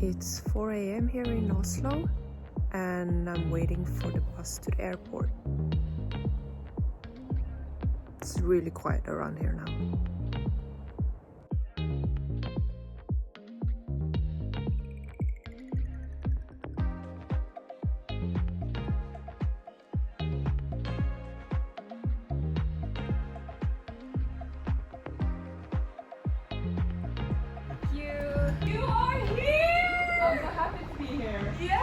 It's 4 a.m. here in Oslo, and I'm waiting for the bus to the airport. It's really quiet around here now. You are here! I'm so happy to be here. Yeah!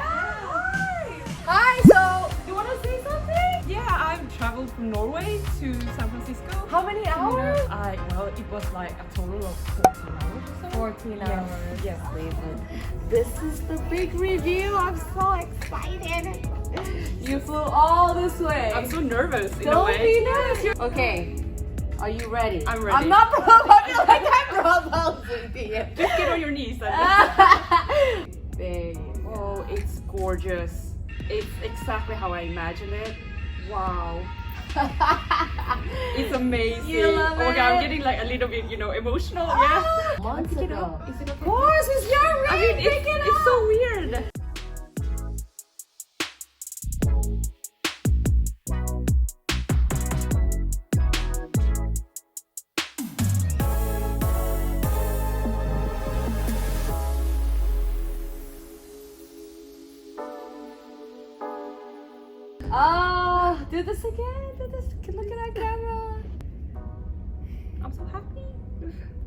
Hi! So, you want to say something? Yeah, I've traveled from Norway to San Francisco. How many hours? Well, it was like a total of 14 hours or so. 14 hours. Yes. This is the big review. I'm so excited. You flew all this way. I'm so nervous in a Don't way. be nervous. Okay. Are you ready? I'm ready. I'm not I feel like I'm proposing to you. Just get on your knees. And Babe. oh, it's gorgeous. It's exactly how I imagined it. Wow. It's amazing. You love Oh my God, it? I'm getting like a little bit, emotional. Ah, Yeah. months Pick it ago. up. Is it okay? Of course, it's your ring. I mean, Pick it it's up. so weird. Oh, do this again. Do this. Look at that camera. I'm so happy.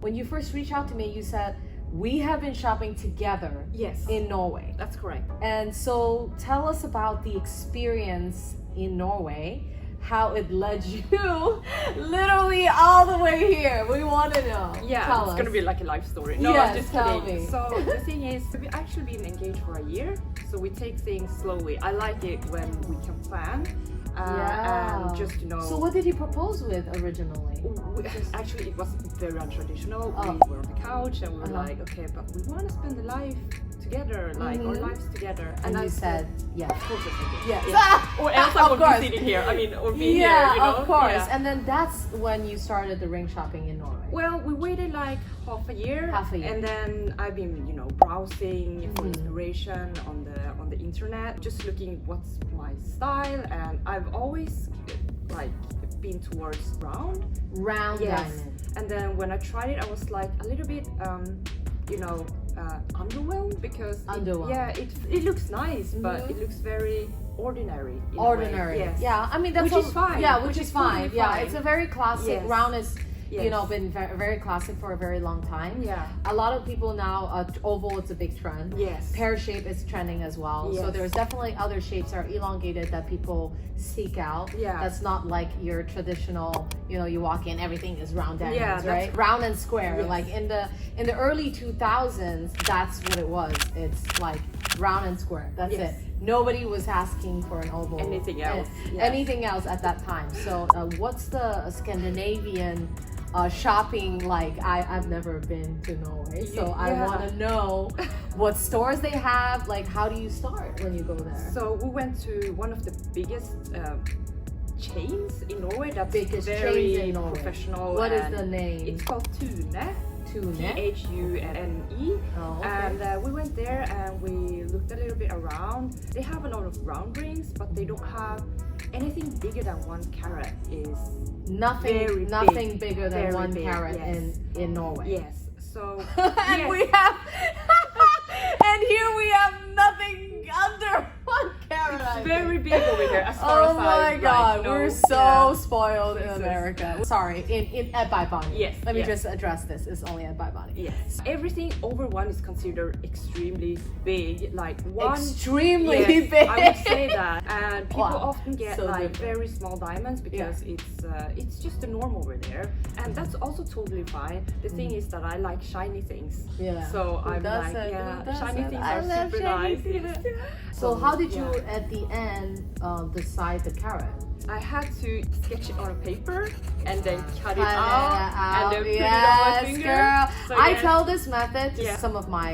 When you first reached out to me, you said we have been shopping together Yes. in Norway. That's correct. And so tell us about the experience in Norway, how it led you literally all the way here. We want to know. Yeah, tell it's us. gonna be like a life story. No, Yes, I'm just tell kidding. me. So the thing is, we've actually been engaged for a year, so we take things slowly. I like it when we can plan and just So what did you propose with originally? Actually, it was very untraditional. Oh. We were on the couch and we were like, okay, but we want to spend the life together, like our lives together. And I you said yes. of course I said Yes. yes. Or else I Of wouldn't course. be sitting here. I mean, or be Yeah, here, of course. Yeah. And then that's when you started the ring shopping in Norway. Well, we waited like half a year. Half a year. And then I've been, browsing for inspiration on the internet, just looking what's my style, and I've always like been towards round. Round Yes. diamond. And then when I tried it, I was like a little bit underwhelmed because it looks nice, but it looks very ordinary. in a way. Ordinary. Yes. Yeah, I mean that's Which is fine. Yeah, which is fine. totally Yeah, fine. it's a very classic. Yes. Round is Yes. been very, very classic for a very long time. Yeah. A lot of people now oval is a big trend. Yes. Pear shape is trending as well. So Yes. there's definitely other shapes that are elongated that people seek out. Yeah. That's not like your traditional. You walk in, everything is round diamonds, Yeah, that's right? Round and square. Yes. Like in the early 2000s, that's what it was. It's like round and square. That's Yes. it. Nobody was asking for an oval. Anything else, yes. Anything else at that time. So what's the Scandinavian shopping like? I've never been to Norway, so I Yeah. want to know what stores they have. Like, how do you start when you go there? So we went to one of the biggest chains in Norway. That's Biggest very chains in Norway. professional. What is and the name? It's called Tune. Tune. Thune. Oh, okay. And we went there and we looked a little bit around. They have a lot of round rings, but they don't have anything bigger than 1 carat. Is Nothing very bigger than Very 1 big, carat yes. in Norway. yes. So And yes. we have and here we have nothing under 1 carat. I think. very big over here. As far Oh as my God, know. we're so Yeah. spoiled in This is- America. Sorry, at bybonniejewelry. Yes, Let me yes. just address this. It's only at bybonniejewelry. Yes. Everything over 1 is considered extremely big. Like 1. Extremely Yes, big. I would say that. And people Wow. often get So like different. very small diamonds because it's just the norm over there, and that's also totally fine. The thing is that I like shiny things. Yeah. So Who I'm like, doesn't? yeah, Who doesn't? shiny things I are love super shiny nice. things. Yes. So how did you yeah. at the end decide the carat? I had to sketch it on a paper and then cut it Cut it out and then put it on my Yes, finger. girl. So, I yes. tell this method to Yeah. some of my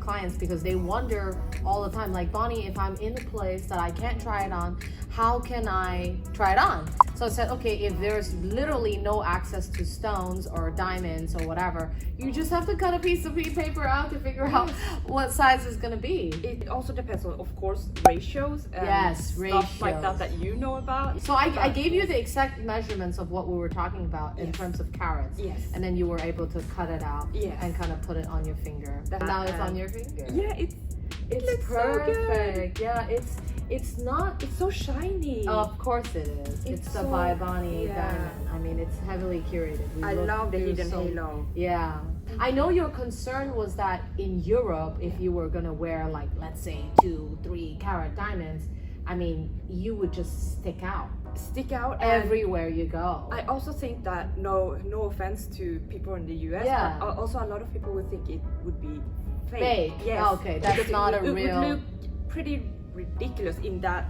clients because they wonder all the time, like, Bonnie, if I'm in a place that I can't try it on, how can I try it on? So I said, okay, if there's literally no access to stones or diamonds or whatever, you just have to cut a piece of paper out to figure out what size it's gonna be. It also depends on, of course, ratios and stuff like ratios. that you know about. So I gave you the exact measurements of what we were talking about in terms of carats. Yes. And then you were able to cut it out and kind of put it on your finger. Now it's on your finger. Yeah, it looks perfect. So Yeah, it's not. it's so shiny. Of course it is. It's the so- bybonniejewelry diamond. I mean, it's heavily curated. I love the hidden halo. Yeah. I know your concern was that in Europe, if you were gonna wear like, let's say 2-3 carat diamonds, I mean, you would just stick out And everywhere you go. I also think that no offense to people in the US, but also a lot of people would think it would be fake. Yes. Okay, that's Because not it a would real. look pretty ridiculous in that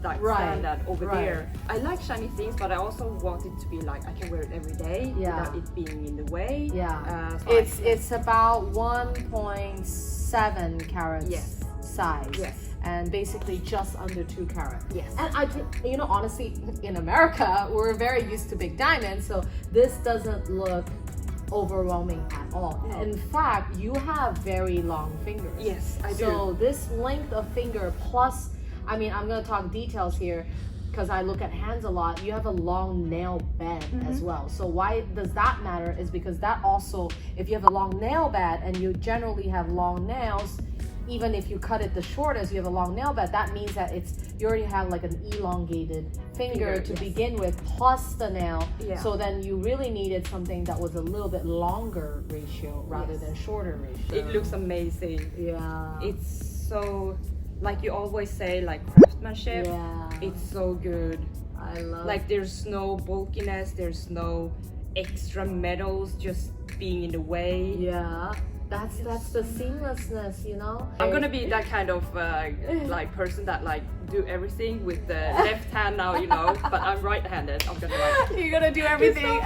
Right, standard over right. there. I like shiny things, but I also want it to be like I can wear it every day without it being in the way. Yeah. So It's about 1.7 carats size. Yes. And basically just under 2 carats. Yes. And you know, honestly, in America, we're very used to big diamonds, so this doesn't look overwhelming at all. No. In fact, you have very long fingers. Yes, I do. So this length of finger plus, I mean, I'm gonna talk details here because I look at hands a lot. You have a long nail bed as well. So why does that matter is because that also, if you have a long nail bed and you generally have long nails, even if you cut it the shortest, you have a long nail bed, that means that you already have like an elongated finger to begin with, plus the nail. Yeah. So then you really needed something that was a little bit longer ratio rather than shorter ratio. it looks amazing. Yeah. It's so, like you always say, like craftsmanship. Yeah. It's so good. I love Like there's no bulkiness, there's no extra metals just being in the way. Yeah. That's the seamlessness, you know? I'm gonna be that kind of like person that like do everything with the left hand now, you know, but I'm right-handed. I'm gonna like You're gonna do everything.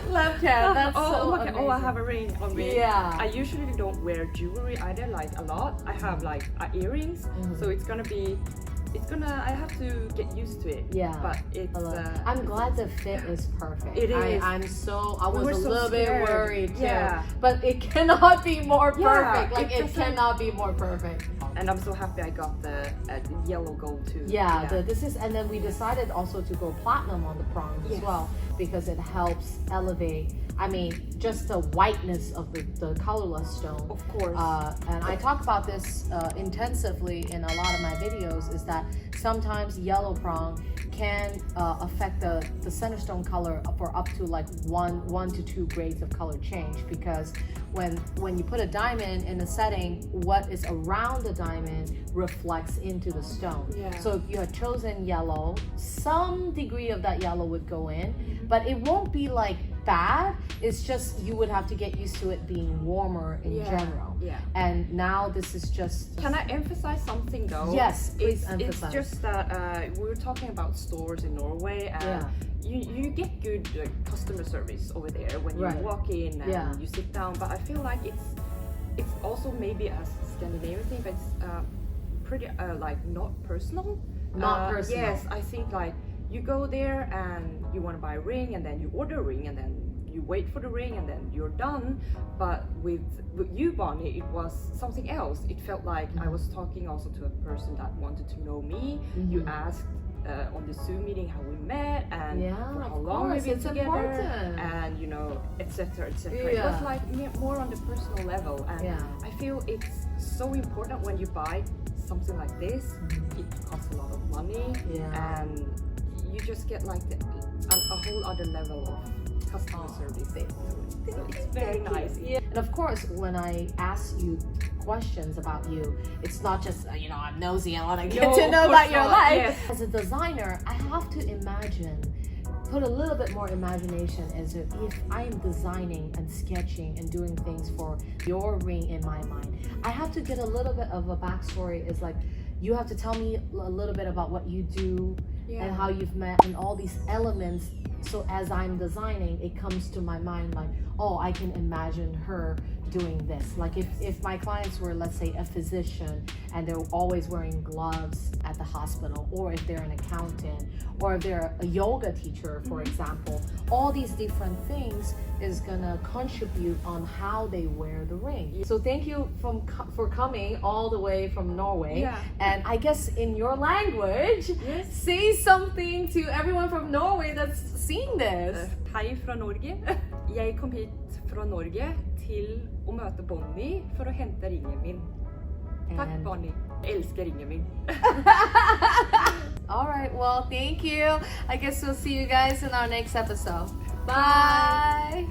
Left hand. That's so okay. Oh, I have a ring on me. Yeah. I usually don't wear jewelry either, like a lot. I have like earrings, so I have to get used to it. Yeah. But it's I'm glad the fit is perfect. It is. I was were a so little bit scared. worried too. Yeah. But it cannot be more perfect. Yeah, Like it it doesn't- cannot be more perfect. and I'm so happy I got the yellow gold too. Yeah, and then we decided also to go platinum on the prongs as well because it helps elevate. I mean, just the whiteness of the colorless stone. Of course. And I talk about this intensively in a lot of my videos. Is that sometimes yellow prong can affect the center stone color for up to like one to 2 grades of color change, because when you put a diamond in a setting, what is around the diamond reflects into the stone. Yeah. So if you had chosen yellow, some degree of that yellow would go in, but it won't be like bad. It's just you would have to get used to it being warmer in general. Yeah. And now this is just. Can I emphasize something though? Yes, please It's emphasize. just that we were talking about stores in Norway, and you get good customer service over there when you walk in and you sit down. But I feel like it's also maybe a Scandinavian thing, but it's pretty like not personal. Not personal. Yes, I think like you go there and you want to buy a ring, and then you order a ring, and then you wait for the ring, and then you're done. But with you, Bonnie, it was something else. It felt like I was talking also to a person that wanted to know me. You asked on the Zoom meeting how we met and for how long we've been together, important. and you know, etc. It was like more on the personal level, and I feel it's so important when you buy something like this. It costs a lot of money, and you just get like a whole other level of customer service. So it's very nice. Yeah. And of course, when I ask you questions about you, it's not just, you know, I'm nosy, I want to get to know about your life. Yes. As a designer, I have to put a little bit more imagination as if I am designing and sketching and doing things for your ring in my mind. I have to get a little bit of a backstory. It's like, you have to tell me a little bit about what you do and how you've met and all these elements. So as I'm designing, it comes to my mind like, oh, I can imagine her doing this? Like if my clients were, let's say, a physician and they're always wearing gloves at the hospital, or if they're an accountant, or if they're a yoga teacher, for example, all these different things is gonna contribute on how they wear the ring. So thank you for coming all the way from Norway. Yeah. And I guess in your language, Yes. say something to everyone from Norway that's seeing this. Hei fra Norge. Jeg kom hit fra Norge til å møte Bonnie for å hente ringen min. Takk, And- Bonnie. Jeg elsker ringen min. All right, well, thank you. I guess we'll see you guys in our next episode. Bye.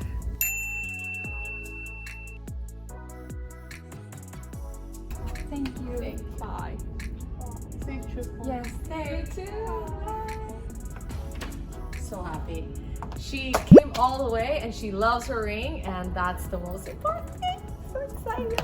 Thank you. Thank you. Bye. Safe trip. Yes, thank you too. So happy. She came all the way and she loves her ring, and that's the most important thing. So excited.